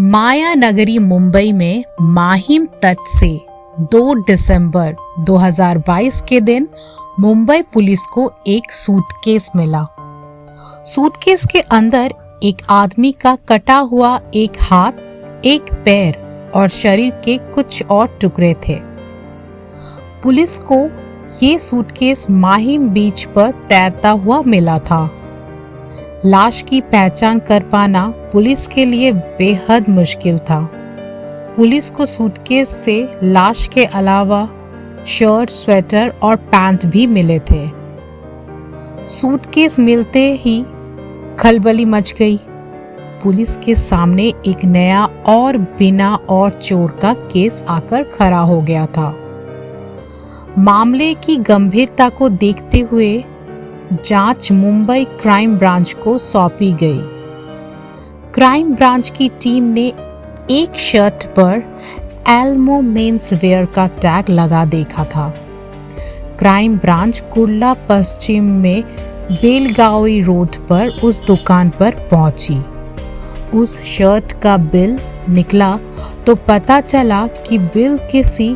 माया नगरी मुंबई में माहिम तट से 2 दिसंबर 2022 के दिन मुंबई पुलिस को एक सूटकेस मिला। सूटकेस के अंदर एक आदमी का कटा हुआ एक हाथ, एक पैर और शरीर के कुछ और टुकड़े थे। पुलिस को ये सूटकेस माहिम बीच पर तैरता हुआ मिला था। लाश की पहचान कर पाना पुलिस के लिए बेहद मुश्किल था। पुलिस को सूटकेस से लाश के अलावा शर्ट, स्वेटर और पैंट भी मिले थे। सूटकेस मिलते ही खलबली मच गई। पुलिस के सामने एक नया और बिना और चोर का केस आकर खड़ा हो गया था। मामले की गंभीरता को देखते हुए जांच मुंबई क्राइम ब्रांच को सौंपी गई। क्राइम ब्रांच की टीम ने एक शर्ट पर एल्मो मेंस वेयर का टैग लगा देखा था। क्राइम ब्रांच कुर्ला पश्चिम में बेलगावी रोड पर उस दुकान पर पहुंची। उस शर्ट का बिल निकला तो पता चला कि बिल किसी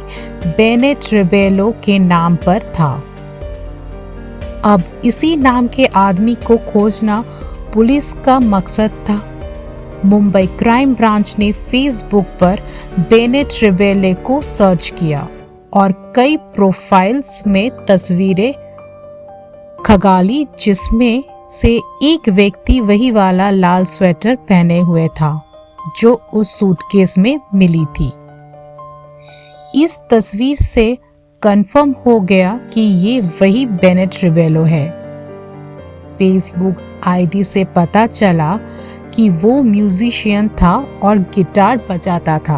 बेनेट रिबेलो के नाम पर था। अब इसी नाम के आदमी को खोजना पुलिस का मकसद था। मुंबई क्राइम ब्रांच ने फेसबुक पर बेनेट रिबेले को सर्च किया और कई प्रोफाइल्स में तस्वीरें खगाली, जिसमें से एक व्यक्ति वही वाला लाल स्वेटर पहने हुए था जो उस सूटकेस में मिली थी। इस तस्वीर से कंफर्म हो गया कि ये वही बेनेट रिबेलो है। फेसबुक आईडी से पता चला कि वो म्यूजिशियन था और गिटार बजाता था।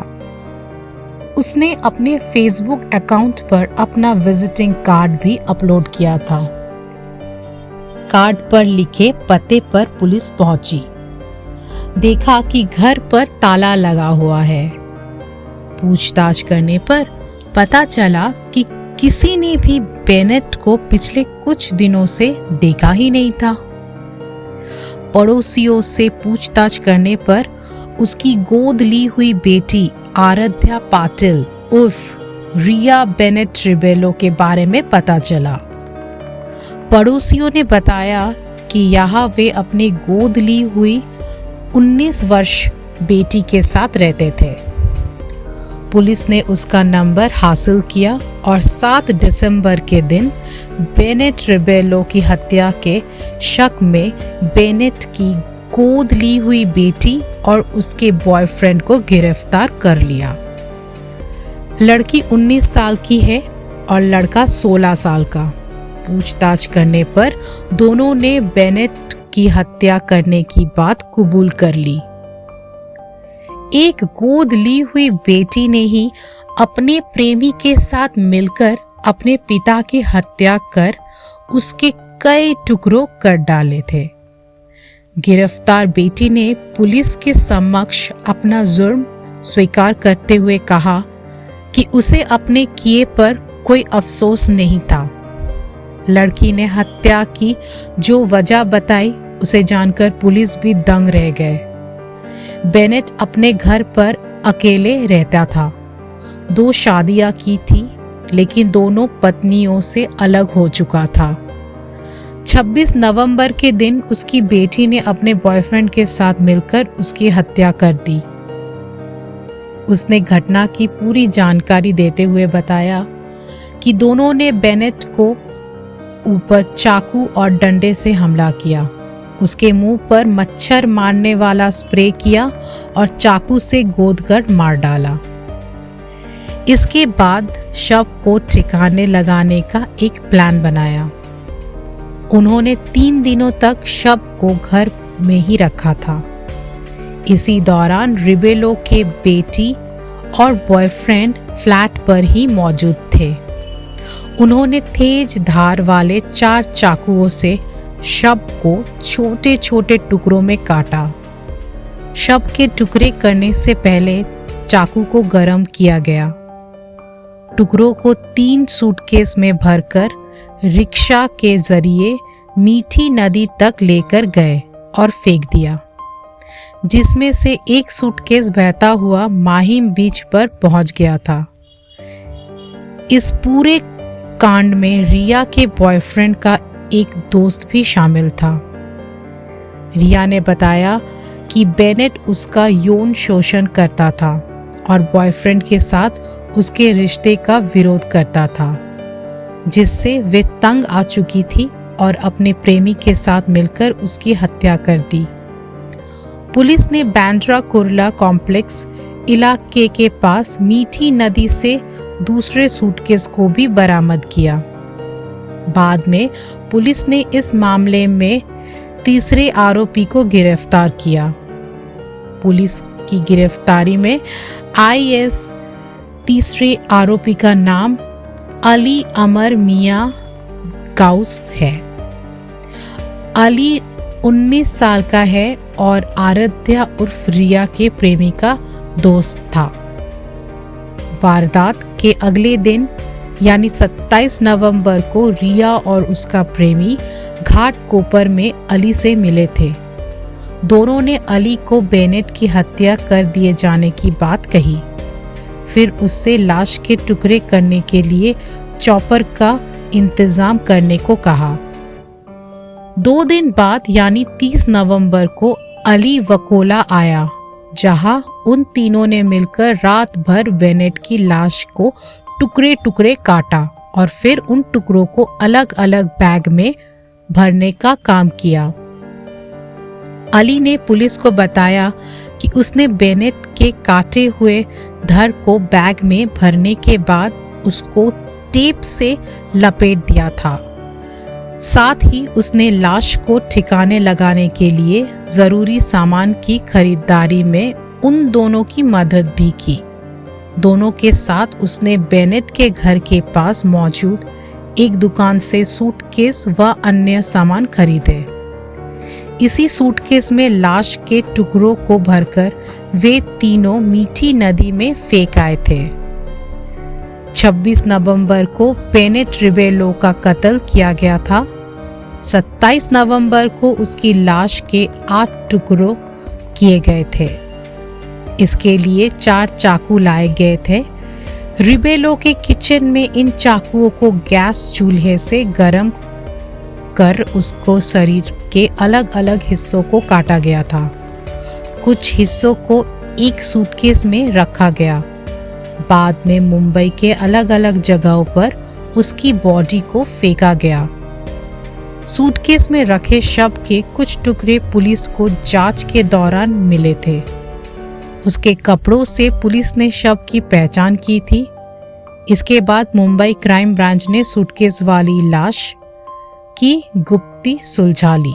उसने अपने फेसबुक अकाउंट पर अपना विजिटिंग कार्ड भी अपलोड किया था। कार्ड पर लिखे पते पर पुलिस पहुंची। देखा कि घर पर ताला लगा हुआ है। पूछताछ करने पर पता चला कि किसी ने भी बेनेट को पिछले कुछ दिनों से देखा ही नहीं था। पड़ोसियों से पूछताछ करने पर उसकी गोद ली हुई बेटी आराध्या पाटिल उर्फ रिया बेनेट रिबेलो के बारे में पता चला। पड़ोसियों ने बताया कि यहाँ वे अपनी गोद ली हुई 19 वर्ष बेटी के साथ रहते थे। पुलिस ने उसका नंबर हासिल किया और 7 दिसंबर के दिन बेनेट रिबेलो की हत्या के शक में बेनेट की गोद ली हुई बेटी और उसके बॉयफ्रेंड को गिरफ्तार कर लिया। लड़की 19 साल की है और लड़का 16 साल का। पूछताछ करने पर दोनों ने बेनेट की हत्या करने की बात कबूल कर ली। एक गोद ली हुई बेटी ने ही अपने प्रेमी के साथ मिलकर अपने पिता की हत्या कर उसके कई टुकड़ों कर डाले थे। गिरफ्तार बेटी ने पुलिस के समक्ष अपना जुर्म स्वीकार करते हुए कहा कि उसे अपने किए पर कोई अफसोस नहीं था। लड़की ने हत्या की जो वजह बताई उसे जानकर पुलिस भी दंग रह गए। बेनेट अपने घर पर अकेले रहता था। 2 शादियां की थी, लेकिन दोनों पत्नियों से अलग हो चुका था। 26 नवंबर के दिन उसकी बेटी ने अपने बॉयफ्रेंड के साथ मिलकर उसकी हत्या कर दी। उसने घटना की पूरी जानकारी देते हुए बताया कि दोनों ने बेनेट को ऊपर चाकू और डंडे से हमला किया। उसके मुंह पर मच्छर मारने वाला स्प्रे किया और चाकू से गोदकर मार डाला। इसके बाद शव को ठिकाने लगाने का एक प्लान बनाया। उन्होंने 3 दिनों तक शव को घर में ही रखा था। इसी दौरान रिबेलो के बेटी और बॉयफ्रेंड फ्लैट पर ही मौजूद थे। उन्होंने तेज धार वाले 4 चाकुओं से शव को छोटे छोटे टुकड़ों में काटा। शव के टुकड़े करने से पहले चाकू को गर्म किया गया। टुकड़ों को 3 सूटकेस में भरकर रिक्शा के जरिए मीठी नदी तक लेकर गए और फेंक दिया। जिसमें से एक सूटकेस बहता हुआ माहिम बीच पर पहुंच गया था। इस पूरे कांड में रिया के बॉयफ्रेंड का एक दोस्त भी शामिल था। रिया ने बताया कि बेनेट उसका यौन शोषण करता था और बॉयफ्रेंड के साथ उसके रिश्ते का विरोध करता था, जिससे वे तंग आ चुकी थी और अपने प्रेमी के साथ मिलकर उसकी हत्या कर दी। पुलिस ने बांद्रा कुर्ला कॉम्प्लेक्स इलाके के पास मीठी नदी से दूसरे सूटकेस को भी बरामद किया। बाद में पुलिस ने इस मामले में तीसरे आरोपी को गिरफ्तार किया। पुलिस की गिरफ्तारी में आईएस तीसरे आरोपी का नाम अली अमर मियां गाउस है। अली 19 साल का है और आराध्या उर्फ रिया के प्रेमी का दोस्त था। वारदात के अगले दिन यानी 27 नवंबर को रिया और उसका प्रेमी घाट कोपर में अली से मिले थे। दोनों ने अली को बेनेट की हत्या कर दिए जाने की बात कही, फिर उससे लाश के टुकड़े करने के लिए चॉपर का इंतजाम करने को कहा। 2 दिन बाद यानी 30 नवंबर को अली वकोला आया, जहां उन तीनों ने मिलकर रात भर बेनेट की लाश को टुकड़े टुकड़े काटा और फिर उन टुकड़ों को अलग अलग बैग में भरने का काम किया। अली ने पुलिस को बताया कि उसने बेनेट के काटे हुए धड़ को बैग में भरने के बाद उसको टेप से लपेट दिया था। साथ ही उसने लाश को ठिकाने लगाने के लिए जरूरी सामान की खरीदारी में उन दोनों की मदद भी की। दोनों के साथ उसने बेनेट के घर के पास मौजूद एक दुकान से सूटकेस व अन्य सामान खरीदे। इसी सूटकेस में लाश के टुकड़ों को भरकर वे तीनों मीठी नदी में फेंक आए थे। 26 नवंबर को बेनेट रिबेलो का कत्ल किया गया था। 27 नवंबर को उसकी लाश के 8 टुकड़ों किए गए थे। इसके लिए 4 चाकू लाए गए थे। रिबेलो के किचन में इन चाकुओं को गैस चूल्हे से गर्म कर उसको शरीर के अलग अलग हिस्सों को काटा गया था। कुछ हिस्सों को एक सूटकेस में रखा गया। बाद में मुंबई के अलग अलग जगहों पर उसकी बॉडी को फेंका गया। सूटकेस में रखे शव के कुछ टुकड़े पुलिस को जांच के दौरान मिले थे। उसके कपड़ों से पुलिस ने शव की पहचान की थी। इसके बाद मुंबई क्राइम ब्रांच ने सूटकेस वाली लाश की गुप्ती सुलझा ली।